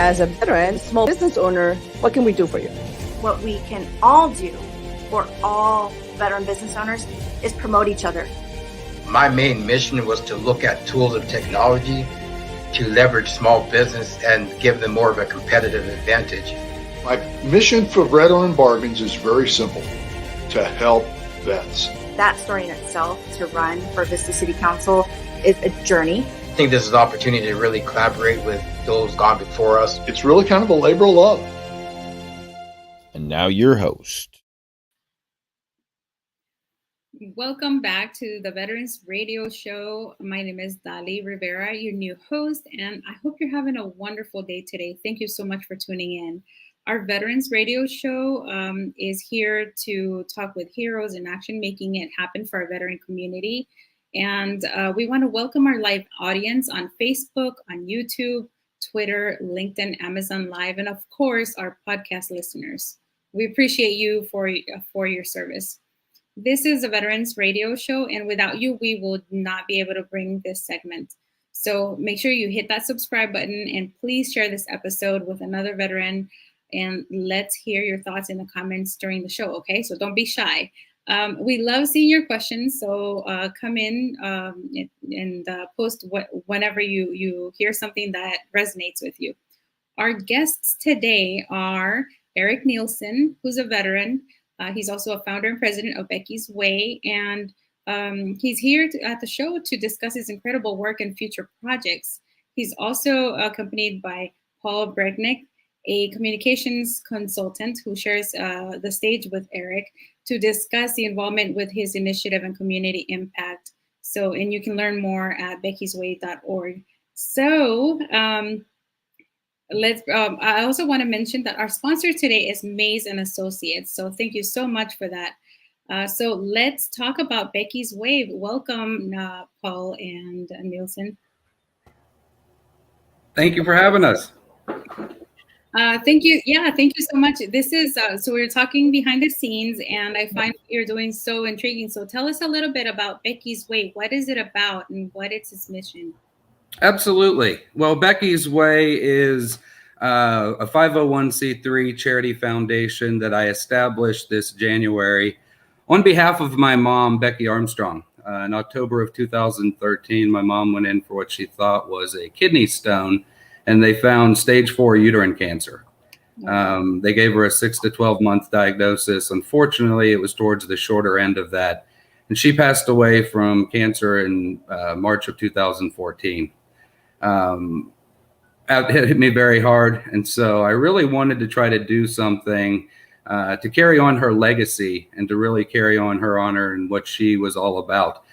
as a veteran, small business owner, what can we do for you? What we can all do for all veteran business owners is promote each other. My main mission was to look at tools and technology to leverage small business and give them more of a competitive advantage. My mission for Veteran Bargains is very simple: to help vets. That story in itself, to run for Vista City Council, is a journey. I think this is an opportunity to really collaborate with those gone before us. It's really kind of a labor of love. And now your host. Welcome back to the Veterans Radio Show. My name is Dali Rivera, your new host, and I hope you're having a wonderful day today. Thank you so much for tuning in. Our Veterans Radio Show is here to talk with heroes in action, making it happen for our veteran community. And we want to welcome our live audience on Facebook, on YouTube, Twitter, LinkedIn, Amazon Live, and of course, our podcast listeners. We appreciate you for your service. This is a Veterans Radio Show, and without you, we would not be able to bring this segment. So make sure you hit that subscribe button, and please share this episode with another veteran, and let's hear your thoughts in the comments during the show, okay? So don't be shy. We love seeing your questions, so come in and post whenever you hear something that resonates with you. Our guests today are Eric Nielsen, who's a veteran. He's also a founder and president of Beckys Way, and he's here at the show to discuss his incredible work and future projects. He's also accompanied by Paul Bregnick, a communications consultant who shares the stage with Eric to discuss the involvement with his initiative and community impact. So, and you can learn more at beckysway.org. So, I also want to mention that our sponsor today is Mays and Associates. So thank you so much for that. So let's talk about Beckys Way. Welcome, Paul and Nielsen. Thank you for having us. Thank you. Yeah, thank you so much. This is, so we're talking behind the scenes, and I find what you're doing so intriguing. So tell us a little bit about Beckys Way. What is it about and what is its mission? Absolutely. Well, Beckys Way is a 501c3 charity foundation that I established this January on behalf of my mom, Becky Armstrong. In October of 2013, my mom went in for what she thought was a kidney stone, and they found stage 4 uterine cancer. They gave her a 6 to 12 month diagnosis. Unfortunately, it was towards the shorter end of that, and she passed away from cancer in March of 2014. It hit me very hard, and so I really wanted to try to do something to carry on her legacy and to really carry on her honor and what she was all about,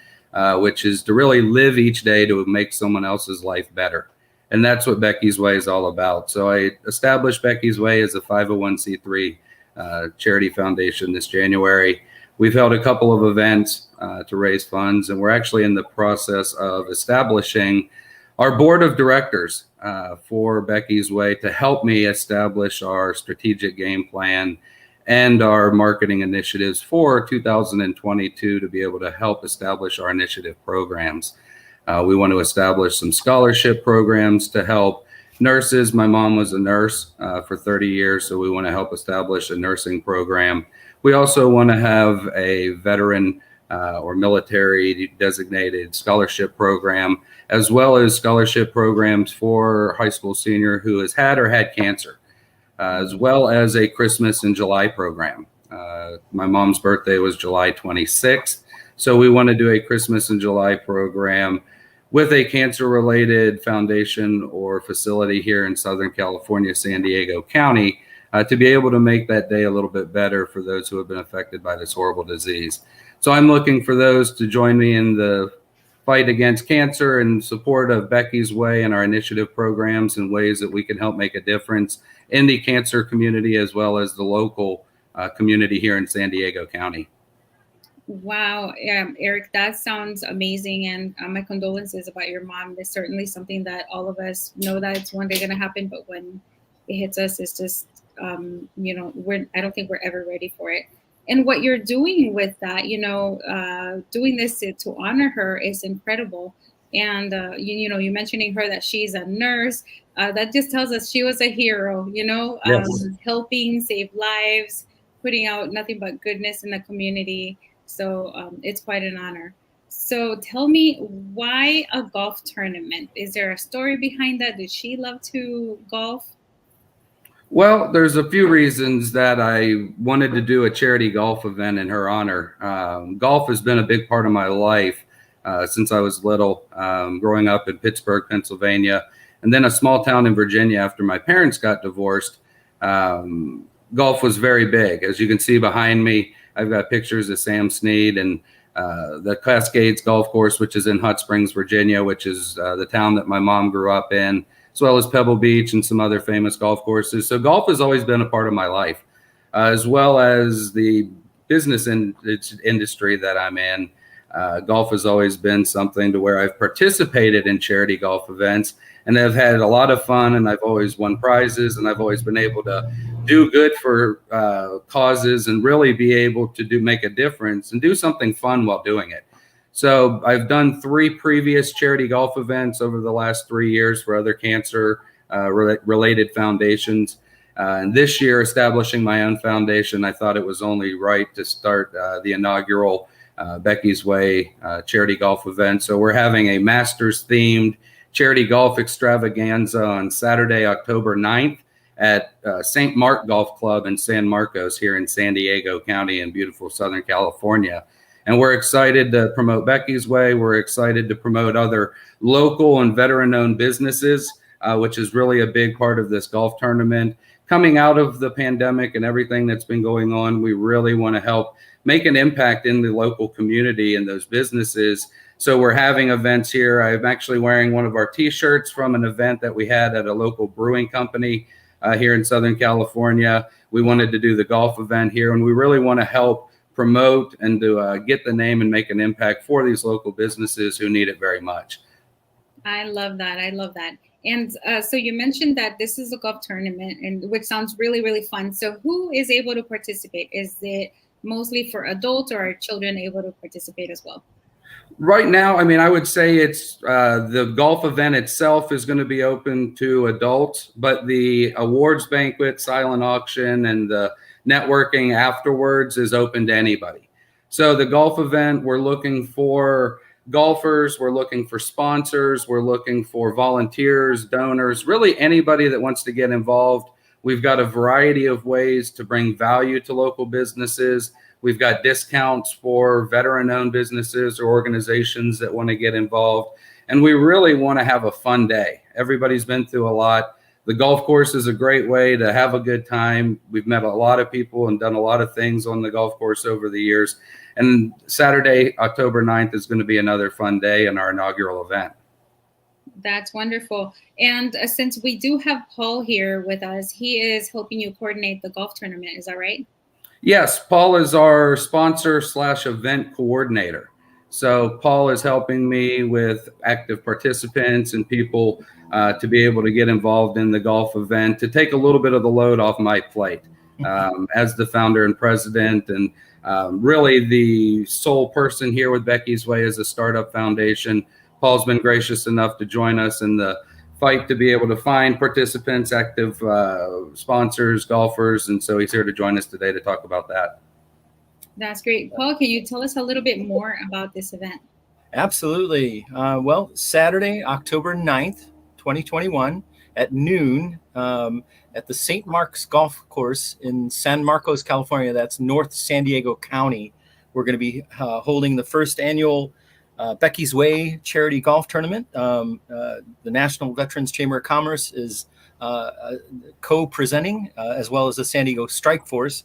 which is to really live each day to make someone else's life better. And that's what Beckys Way is all about. So I established Beckys Way as a 501c3 charity foundation this January. We've held a couple of events to raise funds, and we're actually in the process of establishing our board of directors for Beckys Way to help me establish our strategic game plan and our marketing initiatives for 2022 to be able to help establish our initiative programs. We want to establish some scholarship programs to help nurses. My mom was a nurse for 30 years, so we want to help establish a nursing program. We also want to have a veteran or military designated scholarship program, as well as scholarship programs for high school senior who has had or had cancer, as well as a Christmas in July program. My mom's birthday was July 26th, so we want to do a Christmas in July program with a cancer-related foundation or facility here in Southern California, San Diego County, to be able to make that day a little bit better for those who have been affected by this horrible disease. So I'm looking for those to join me in the fight against cancer and support of Beckys Way and our initiative programs and ways that we can help make a difference in the cancer community as well as the local community here in San Diego County. Wow, Eric, that sounds amazing, and my condolences about your mom. It's certainly something that all of us know that it's one day going to happen, but when it hits us, it's just, I don't think we're ever ready for it. And what you're doing with that, doing this to honor her is incredible. And you mentioning her that she's a nurse, that just tells us she was a hero. Yes. Helping save lives, putting out nothing but goodness in the community. So it's quite an honor. So tell me, why a golf tournament? Is there a story behind that? Did she love to golf? Well, there's a few reasons that I wanted to do a charity golf event in her honor. Golf has been a big part of my life since I was little, growing up in Pittsburgh, Pennsylvania, and then a small town in Virginia after my parents got divorced. Golf was very big. As you can see behind me, I've got pictures of Sam Snead and the Cascades Golf Course, which is in Hot Springs, Virginia, which is the town that my mom grew up in, as well as Pebble Beach and some other famous golf courses. So golf has always been a part of my life, as well as the business industry that I'm in. Golf has always been something to where I've participated in charity golf events and I've had a lot of fun, and I've always won prizes, and I've always been able to do good for causes and really be able to make a difference and do something fun while doing it. So I've done 3 previous charity golf events over the last 3 years for other cancer related foundations. And this year, establishing my own foundation, I thought it was only right to start the inaugural Beckys Way charity golf event. So we're having a Masters themed charity golf extravaganza on Saturday, October 9th at St. Mark Golf Club in San Marcos here in San Diego County in beautiful Southern California. And we're excited to promote Beckys Way. We're excited to promote other local and veteran-owned businesses, which is really a big part of this golf tournament. Coming out of the pandemic and everything that's been going on, we really want to help make an impact in the local community and those businesses. So we're having events here. I'm actually wearing one of our T-shirts from an event that we had at a local brewing company here in Southern California. We wanted to do the golf event here, and we really want to help promote and to get the name and make an impact for these local businesses who need it very much. I love that. I love that. And so you mentioned that this is a golf tournament, and which sounds really, really fun. So who is able to participate? Is it mostly for adults, or are children able to participate as well? Right now, I mean, I would say it's the golf event itself is going to be open to adults, but the awards banquet, silent auction, and the networking afterwards is open to anybody. So the golf event, we're looking for golfers, we're looking for sponsors, we're looking for volunteers, donors, really anybody that wants to get involved. We've got a variety of ways to bring value to local businesses. We've got discounts for veteran-owned businesses or organizations that want to get involved. And we really want to have a fun day. Everybody's been through a lot. The golf course is a great way to have a good time. We've met a lot of people and done a lot of things on the golf course over the years. And Saturday, October 9th is going to be another fun day in our inaugural event. That's wonderful. And since we do have Paul here with us, he is helping you coordinate the golf tournament. Is that right? Yes, Paul is our sponsor / event coordinator. So Paul is helping me with active participants and people to be able to get involved in the golf event, to take a little bit of the load off my plate as the founder and president, and really the sole person here with Beckys Way as a startup foundation. Paul's been gracious enough to join us in the fight to be able to find participants, active sponsors, golfers, and so he's here to join us today to talk about that. That's great. Paul, can you tell us a little bit more about this event? Absolutely. Well, Saturday, October 9th, 2021 at noon at the St. Mark's Golf Course in San Marcos, California. That's North San Diego County. We're going to be holding the first annual Beckys Way charity golf tournament. The National Veterans Chamber of Commerce is co-presenting, as well as the San Diego Strike Force.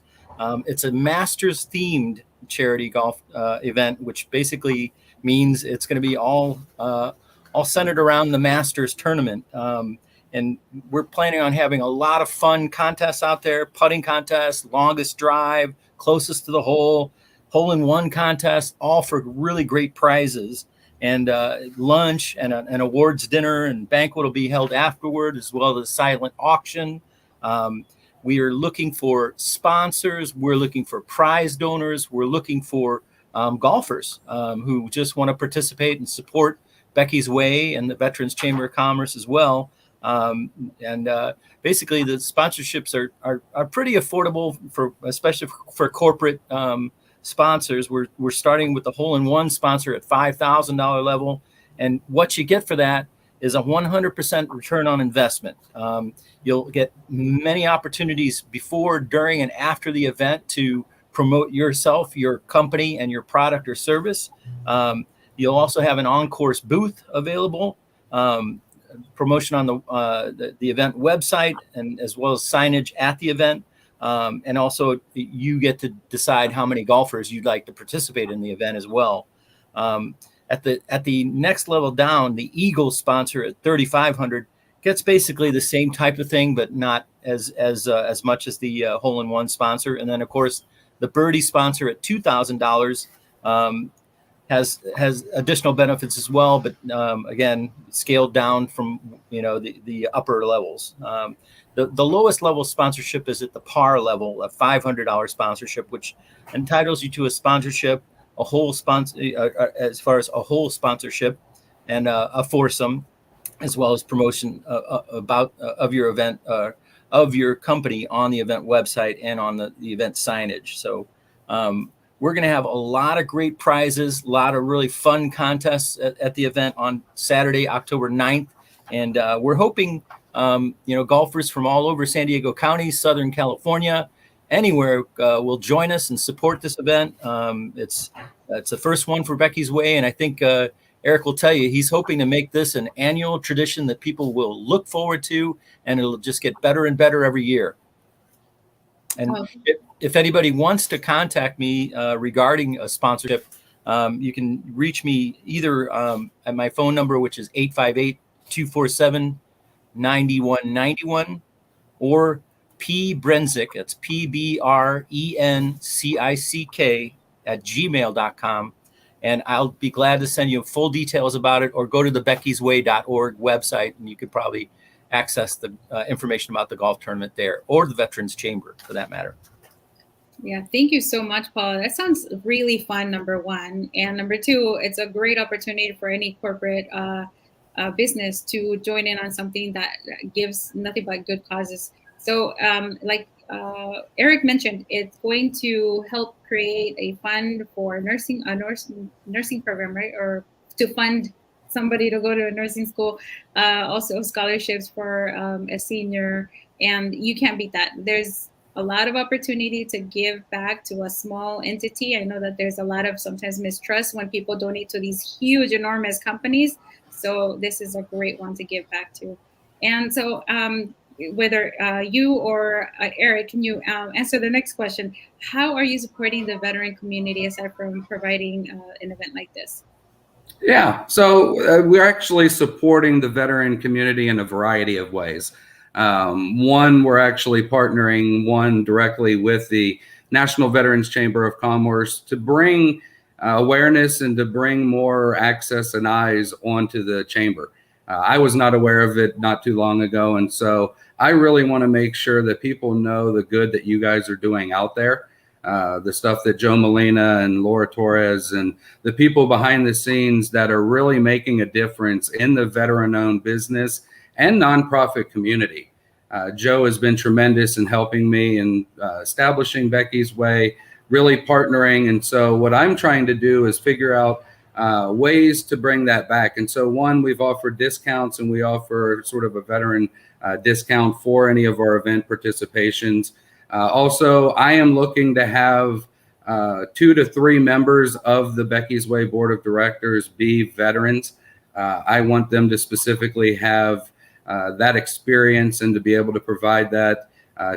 It's a Masters themed charity golf event, which basically means it's going to be all centered around the Masters tournament. And we're planning on having a lot of fun contests out there: putting contest, longest drive, closest to the hole in one contest, all for really great prizes. And lunch and an awards dinner and banquet will be held afterward, as well as a silent auction. We are looking for sponsors. We're looking for prize donors. We're looking for golfers who just want to participate and support Beckys Way and the Veterans Chamber of Commerce as well. Basically, the sponsorships are pretty affordable especially for corporate sponsors. We're starting with the hole-in-one sponsor at $5,000 level, and what you get for that is a 100% return on investment. You'll get many opportunities before, during, and after the event to promote yourself, your company, and your product or service. You'll also have an on-course booth available, promotion on the event website, and as well as signage at the event. And also you get to decide how many golfers you'd like to participate in the event as well. At the next level down, the Eagle sponsor at $3,500 gets basically the same type of thing, but not as much as the hole-in-one sponsor. And then of course the Birdie sponsor at $2,000 has additional benefits as well, but again, scaled down from the upper levels. The lowest level sponsorship is at the par level, a $500 sponsorship, which entitles you to a sponsorship, a whole sponsor, as far as a whole sponsorship, and a foursome, as well as promotion of your event, of your company on the event website and on the event signage. So we're going to have a lot of great prizes, a lot of really fun contests at the event on Saturday, October 9th. And we're hoping, golfers from all over San Diego County, Southern California, anywhere will join us and support this event. It's the first one for Beckys Way. And I think Eric will tell you, he's hoping to make this an annual tradition that people will look forward to, and it'll just get better and better every year. And if anybody wants to contact me regarding a sponsorship, you can reach me either at my phone number, which is 858-247-9191, or P. Brensick, that's PBRENCICK @gmail.com. And I'll be glad to send you full details about it, or go to the beckysway.org website, and you could probably access the information about the golf tournament there, or the Veterans Chamber for that matter. Yeah, thank you so much, Paul. That sounds really fun, number one. And number two, it's a great opportunity for any corporate business to join in on something that gives nothing but good causes. So like Eric mentioned, it's going to help create a fund for nursing program, right? Or to fund somebody to go to a nursing school, also scholarships for a senior, and you can't beat that. There's a lot of opportunity to give back to a small entity. I know that there's a lot of sometimes mistrust when people donate to these huge, enormous companies. So this is a great one to give back to. And so whether you or Eric, can you answer the next question? How are you supporting the veteran community aside from providing an event like this? Yeah, so we're actually supporting the veteran community in a variety of ways. One, we're actually partnering directly with the National Veterans Chamber of Commerce to bring awareness and to bring more access and eyes onto the chamber. I was not aware of it not too long ago, and so I really want to make sure that people know the good that you guys are doing out there. The stuff that Joe Molina and Laura Torres and the people behind the scenes that are really making a difference in the veteran-owned business and nonprofit community. Joe has been tremendous in helping me in establishing Beckys Way, really partnering. And so what I'm trying to do is figure out ways to bring that back. And so one, we've offered discounts, and we offer sort of a veteran discount for any of our event participations. Also, I am looking to have 2 to 3 members of the Beckys Way Board of Directors be veterans. I want them to specifically have that experience and to be able to provide that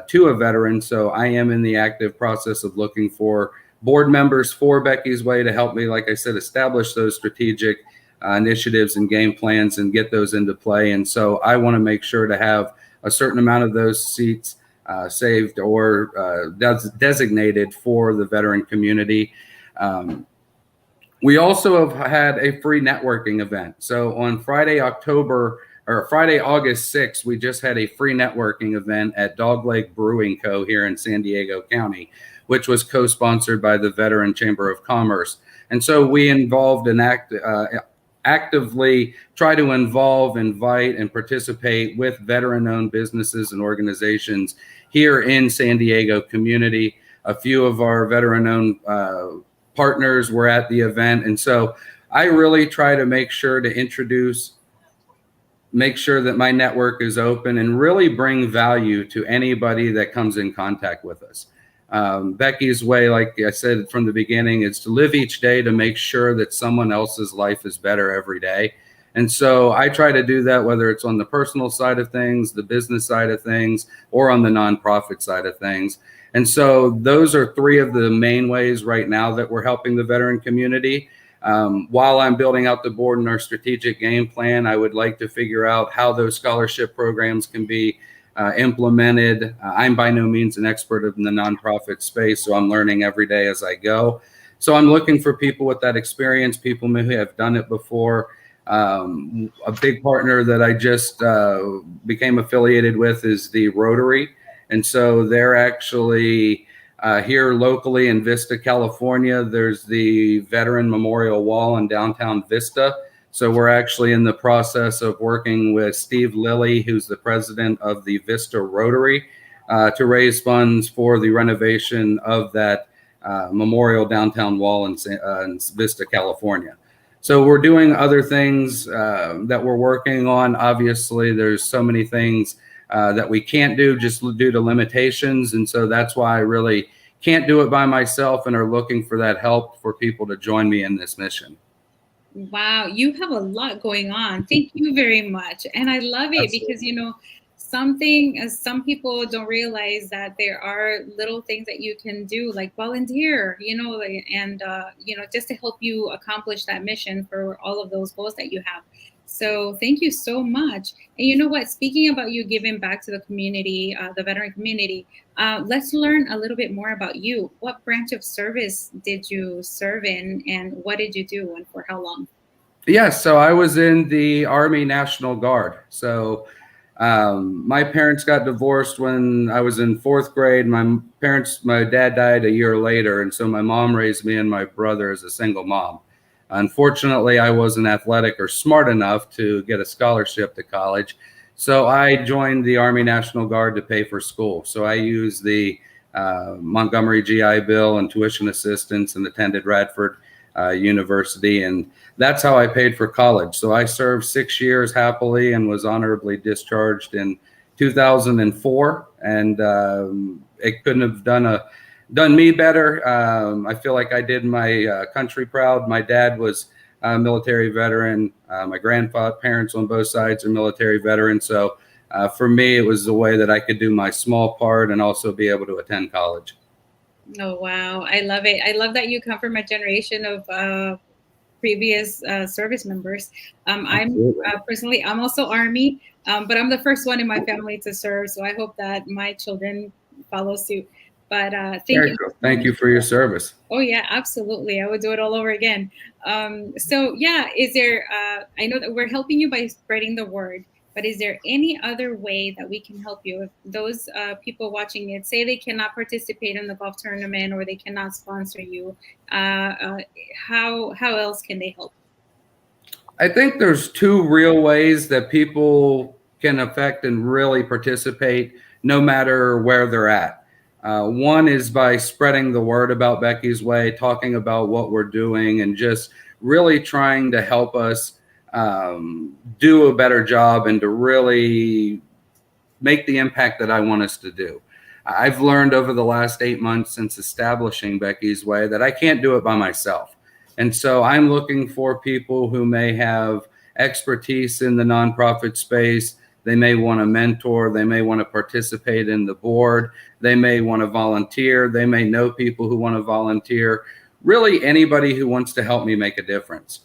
to a veteran. So I am in the active process of looking for board members for Beckys Way to help me, like I said, establish those strategic initiatives and game plans and get those into play. And so I want to make sure to have a certain amount of those seats saved or designated for the veteran community. We also have had a free networking event. So on Friday, August 6th, we just had a free networking event at Dog Lake Brewing Co. here in San Diego County, which was co-sponsored by the Veteran Chamber of Commerce. And so we involved an actively try to involve, invite, and participate with veteran-owned businesses and organizations here in San Diego community. A few of our veteran-owned partners were at the event, and so I really try to make sure that my network is open and really bring value to anybody that comes in contact with us. Becky's Way, like I said from the beginning, is to live each day to make sure that someone else's life is better every day. And so I try to do that, whether it's on the personal side of things, the business side of things, or on the nonprofit side of things. And so those are three of the main ways right now that we're helping the veteran community. While I'm building out the board and our strategic game plan, I would like to figure out how those scholarship programs can be implemented. I'm by no means an expert in the nonprofit space, so I'm learning every day as I go. So I'm looking for people with that experience, people who have done it before. A big partner that I just became affiliated with is the Rotary. And so they're actually here locally in Vista, California. There's the Veteran Memorial Wall in downtown Vista. So we're actually in the process of working with Steve Lilly, who's the president of the Vista Rotary, to raise funds for the renovation of that memorial downtown wall in Vista, California. So we're doing other things that we're working on. Obviously, there's so many things that we can't do just due to limitations. And so that's why I really can't do it by myself and are looking for that help for people to join me in this mission. Wow, you have a lot going on. Thank you very much. And I love it because, you know, some people don't realize that there are little things that you can do, like volunteer, you know, and, you know, just to help you accomplish that mission for all of those goals that you have. So thank you so much. And you know what, speaking about you giving back to the community, the veteran community, let's learn a little bit more about you. What branch of service did you serve in, and what did you do and for how long? Yes, so I was in the Army National Guard. So my parents got divorced when I was in 4th grade. My dad died a year later, and so my mom raised me and my brother as a single mom. Unfortunately, I wasn't athletic or smart enough to get a scholarship to college. So I joined the Army National Guard to pay for school. So I used the Montgomery GI Bill and tuition assistance and attended Radford University. And that's how I paid for college. So I served 6 years happily and was honorably discharged in 2004. And it couldn't have done me better. I feel like I did my country proud. My dad was a military veteran. My grandparents on both sides are military veterans. So for me, it was the way that I could do my small part and also be able to attend college. Oh, wow. I love it. I love that you come from a generation of previous service members. I'm personally, I'm also Army, but I'm the first one in my family to serve. So I hope that my children follow suit. But thank you. Thank you for your service. Oh, yeah, absolutely. I would do it all over again. So, yeah, is there, I know that we're helping you by spreading the word, but is there any other way that we can help you? If those people watching it say they cannot participate in the golf tournament or they cannot sponsor you, how else can they help? I think there's two real ways that people can affect and really participate no matter where they're at. One is by spreading the word about Becky's Way, talking about what we're doing, and just really trying to help us do a better job and to really make the impact that I want us to do. I've learned over the last 8 months since establishing Becky's Way that I can't do it by myself. And so I'm looking for people who may have expertise in the nonprofit space. They may want to mentor. They may want to participate in the board. They may want to volunteer. They may know people who want to volunteer. Really, anybody who wants to help me make a difference.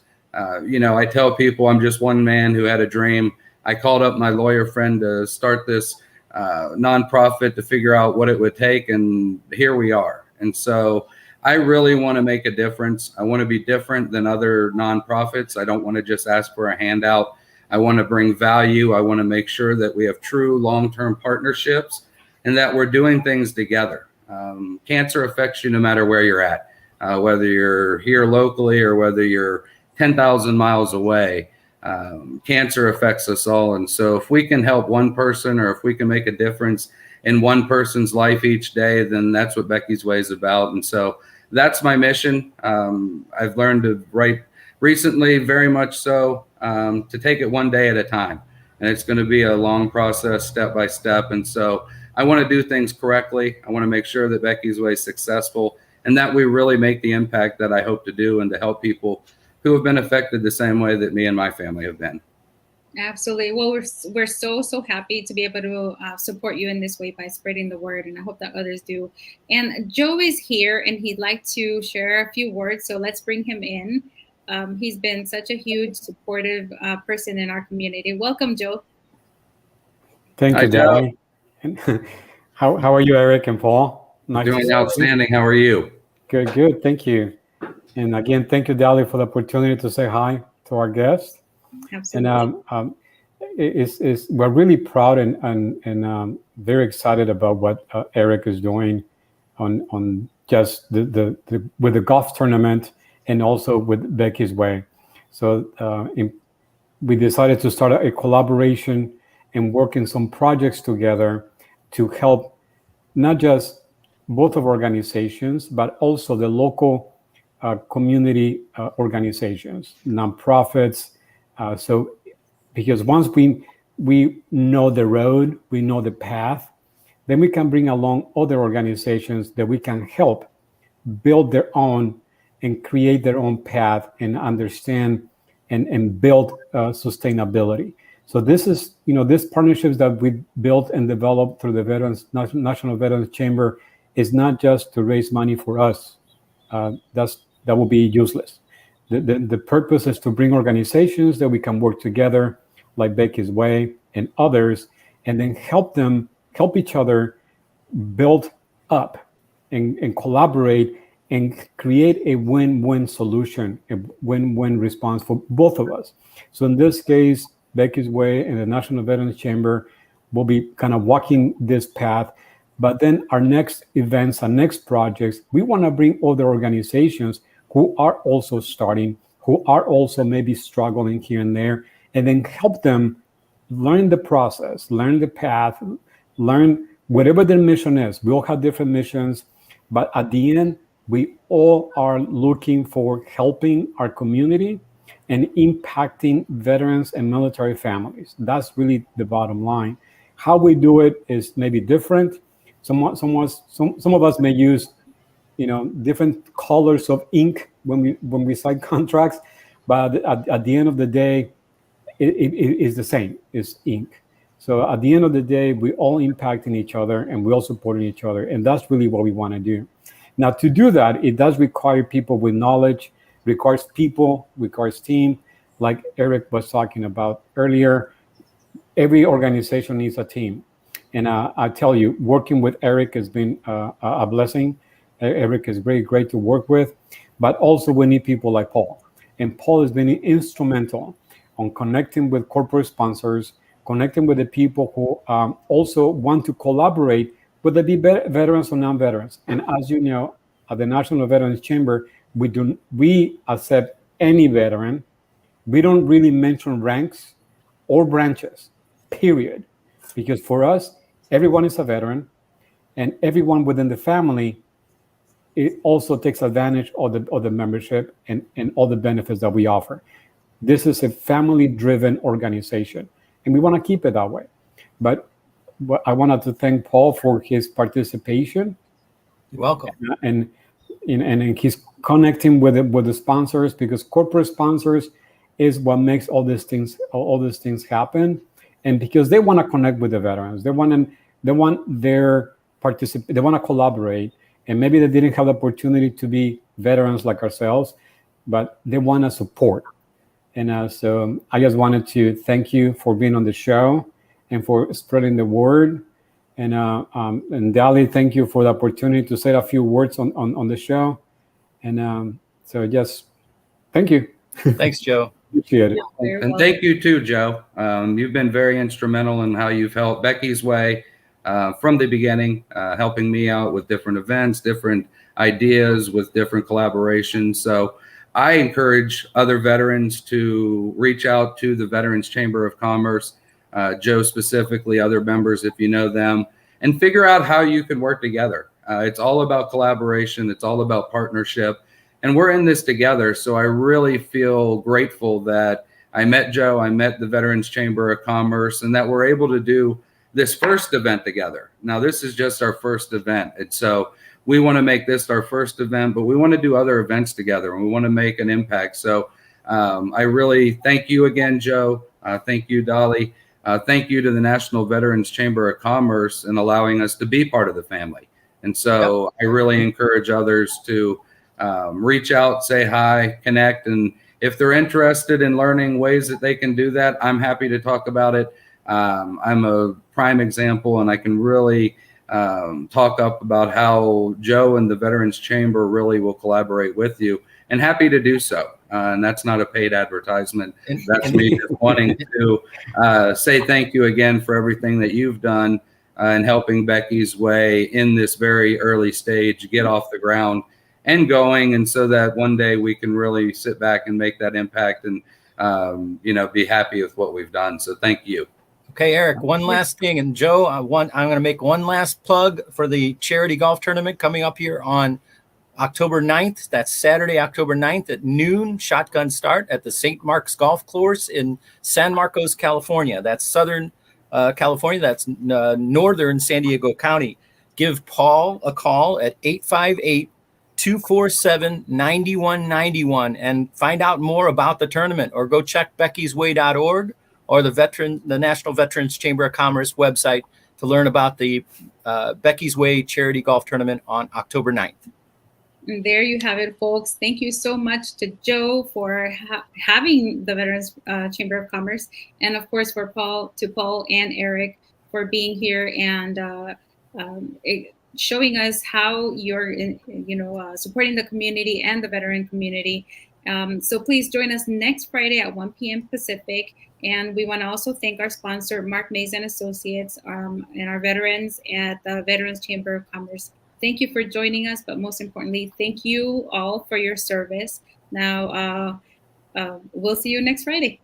You know, I tell people I'm just one man who had a dream. I called up my lawyer friend to start this nonprofit to figure out what it would take, and here we are. And so I really want to make a difference. I want to be different than other nonprofits. I don't want to just ask for a handout. I want to bring value. I want to make sure that we have true long-term partnerships and that we're doing things together. Cancer affects you no matter where you're at, whether you're here locally or whether you're 10,000 miles away. Cancer affects us all. And so if we can help one person, or if we can make a difference in one person's life each day, then that's what Becky's Way is about. And so that's my mission. I've learned to write recently, very much so, to take it one day at a time. And it's going to be a long process, step by step. And so I want to do things correctly. I want to make sure that Becky's Way is successful and that we really make the impact that I hope to do, and to help people who have been affected the same way that me and my family have been. Absolutely. Well, we're so happy to be able to support you in this way by spreading the word, and I hope that others do. And Joe is here, and he'd like to share a few words, so let's bring him in. He's been such a huge supportive person in our community. Welcome, Joe. Thank you, Dali. How are you, Eric and Paul? Nice. Doing outstanding. How are you? Good. Thank you. And again, thank you, Dali, for the opportunity to say hi to our guest. Absolutely. And we're really proud and very excited about what Eric is doing on just with the golf tournament, and also with Becky's Way. So we decided to start a collaboration and work in some projects together to help not just both of organizations, but also the local community organizations, nonprofits. So because once we know the road, we know the path, then we can bring along other organizations that we can help build their own and create their own path and understand and build sustainability. So this is, these partnerships that we built and developed through the National Veterans Chamber is not just to raise money for us. That would be useless. The purpose is to bring organizations that we can work together, like Beckys Way and others, and then help each other build up and collaborate and create a win-win solution, a win-win response for both of us. So in this case, Beckys Way and the National Veterans Chamber will be kind of walking this path. But then our next events, our next projects, we want to bring other organizations who are also starting, who are also maybe struggling here and there, and then help them learn the process, learn the path, learn whatever their mission is. We all have different missions, but at the end, we all are looking for helping our community and impacting veterans and military families. That's really the bottom line. How we do it is maybe different. Some of us may use, different colors of ink when we sign contracts, but at the end of the day, it is the same. It's ink. So at the end of the day, we all impacting each other and we all supporting each other, and that's really what we want to do. Now, to do that, it does require people with knowledge, requires team, like Eric was talking about earlier. Every organization needs a team. And I tell you, working with Eric has been a blessing. Eric is very great to work with, but also we need people like Paul. And Paul has been instrumental on connecting with corporate sponsors, connecting with the people who also want to collaborate, whether they be veterans or non-veterans. And as you know, at the National Veterans Chamber, we accept any veteran. We don't really mention ranks or branches, period. Because for us, everyone is a veteran, and everyone within the family, it also takes advantage of the membership and all the benefits that we offer. This is a family-driven organization, and we want to keep it that way. But I wanted to thank Paul for his participation. You're welcome. And he's connecting with the sponsors, because corporate sponsors is what makes all these things happen. And because they want to connect with the veterans, they want their participate. They want to collaborate, and maybe they didn't have the opportunity to be veterans like ourselves, but they want to support. And so I just wanted to thank you for being on the show and for spreading the word. And Dali, thank you for the opportunity to say a few words on the show. And so just thank you. Thanks, Joe. Appreciate it. And thank you too, Joe. You've been very instrumental in how you've helped Becky's Way from the beginning, helping me out with different events, different ideas, with different collaborations. So I encourage other veterans to reach out to the Veterans Chamber of Commerce, Joe specifically, other members if you know them, and figure out how you can work together. It's all about collaboration. It's all about partnership. And we're in this together. So I really feel grateful that I met Joe, I met the Veterans Chamber of Commerce, and that we're able to do this first event together. Now, this is just our first event. And so we want to make this our first event, but we want to do other events together and we want to make an impact. So I really thank you again, Joe. Thank you, Dolly. Thank you to the National Veterans Chamber of Commerce and allowing us to be part of the family. And so I really encourage others to reach out, say hi, connect. And if they're interested in learning ways that they can do that, I'm happy to talk about it. I'm a prime example, and I can really talk up about how Joe and the Veterans Chamber really will collaborate with you, and happy to do so. And that's not a paid advertisement. That's me just wanting to say thank you again for everything that you've done in helping Beckys Way in this very early stage get off the ground and going, and so that one day we can really sit back and make that impact and be happy with what we've done. So thank you. Okay, Eric, one last thing. And Joe, I'm going to make one last plug for the charity golf tournament coming up here on October 9th. That's Saturday, October 9th at noon, shotgun start at the St. Mark's Golf Course in San Marcos, California. That's Southern California. That's northern San Diego County. Give Paul a call at 858-247-9191 and find out more about the tournament, or go check beckysway.org or the National Veterans Chamber of Commerce website to learn about the Beckys Way Charity Golf Tournament on October 9th. And there you have it, folks. Thank you so much to Joe for having the Veterans Chamber of Commerce, and of course for Paul and Eric for being here and showing us how you're supporting the community and the veteran community. So please join us next Friday at 1 p.m. Pacific. And we want to also thank our sponsor, Mark Mays and Associates, and our veterans at the Veterans Chamber of Commerce. Thank you for joining us, but most importantly, thank you all for your service. Now, we'll see you next Friday.